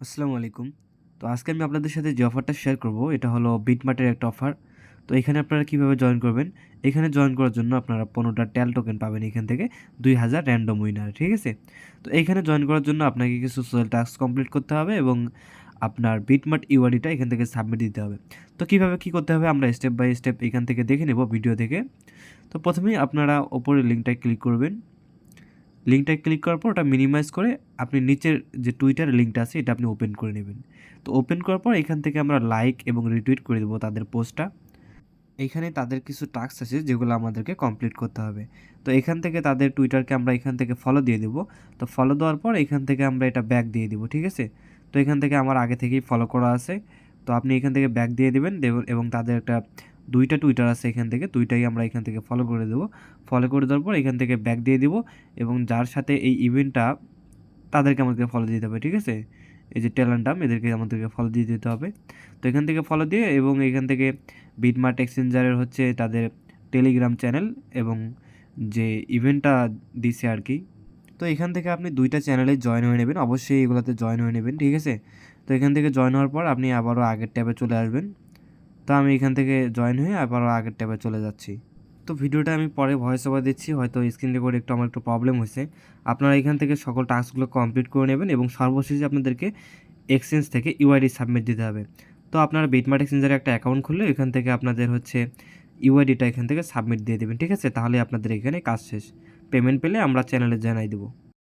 আসসালামু আলাইকুম। তো আজকে আমি আপনাদের সাথে যে অফারটা শেয়ার করব এটা হলো বিটমার্টের একটা অফার। তো এখানে আপনারা কিভাবে জয়েন করবেন? এখানে জয়েন করার জন্য আপনারা 15টা টেল টোকেন পাবেন এখান থেকে 2000 র‍্যান্ডম উইনার, ঠিক আছে? তো এইখানে জয়েন করার জন্য আপনাকে কিছু সোশ্যাল টাস্ক কমপ্লিট করতে হবে এবং আপনার বিটমার্ট ইউআইডিটা এখান থেকে সাবমিট দিতে হবে। তো কিভাবে কি করতে হবে আমরা স্টেপ বাই স্টেপ এখান থেকে দেখে নেব ভিডিও থেকে। তো প্রথমেই আপনারা উপরের লিঙ্কটায় ক্লিক করবেন। লিঙ্কটায় ক্লিক করার পর ওটা মিনিমাইজ করে আপনি নিচের যে টুইটার লিঙ্কটা আছে এটা আপনি ওপেন করে নেবেন। তো ওপেন করার পর এখান থেকে আমরা লাইক এবং রিটুইট করে দেবো তাদের পোস্টটা। এইখানে তাদের কিছু টাস্ক আছে যেগুলো আমাদেরকে কমপ্লিট করতে হবে। তো এখান থেকে তাদের টুইটারকে আমরা এখান থেকে ফলো দিয়ে দেবো। তো ফলো দেওয়ার পর এখান থেকে আমরা এটা ব্যাক দিয়ে দিব, ঠিক আছে? তো এখান থেকে আমার আগে থেকেই ফলো করা আছে। তো আপনি এখান থেকে ব্যাক দিয়ে দিবেন এবং তাদের একটা 2টা টুইটার আছে এখান থেকে 2টাই আমরা এখান থেকে ফলো করে দেবো। ফলো করে দেওয়ার পর এখান থেকে ব্যাক দিয়ে দিব এবং যার সাথে এই ইভেন্টটা তাদেরকে আমাদেরকে ফলো দিতে হবে, ঠিক আছে? এই যে টেলেন্টাম এদেরকে আমাদেরকে ফলো দিয়ে দিতে হবে। তো এখান থেকে ফলো দিয়ে এবং এখান থেকে বিটমার্ট এক্সচেঞ্জারের হচ্ছে তাদের টেলিগ্রাম চ্যানেল এবং যে ইভেন্টটা দিছে আর কি। তো এখান থেকে আপনি 2টা চ্যানেলে জয়েন হয়ে নেবেন, অবশ্যই এগুলোতে জয়েন হয়ে নেবেন, ঠিক আছে? তো এখান থেকে জয়েন হওয়ার পর আপনি আবারও আগের ট্যাবে চলে আসবেন। তো আমি এখান থেকে জয়েন হয়ে আবারও আগের ট্যাবে চলে যাচ্ছি। তো ভিডিওটা আমি পরে ভয়েস ওভার দিচ্ছি, হয়তো স্ক্রিন রেকর্ডে আমার একটু প্রবলেম হয়েছে। আপনারা এখান থেকে সকল টাস্কগুলো কমপ্লিট করে নেবেন এবং সর্বশেষে আপনাদেরকে এক্সচেঞ্জ থেকে ইউআইডি সাবমিট দিতে হবে। তো আপনারা বিটমার্ট এক্সচেঞ্জারে একটা অ্যাকাউন্ট খুললে এখান থেকে আপনাদের হচ্ছে ইউআইডিটা এখান থেকে সাবমিট দিয়ে দেবেন, ঠিক আছে? তাহলে আপনাদের এখানে কাজ শেষ। পেমেন্ট পেলে আমরা চ্যানেলে জানাই দেবো।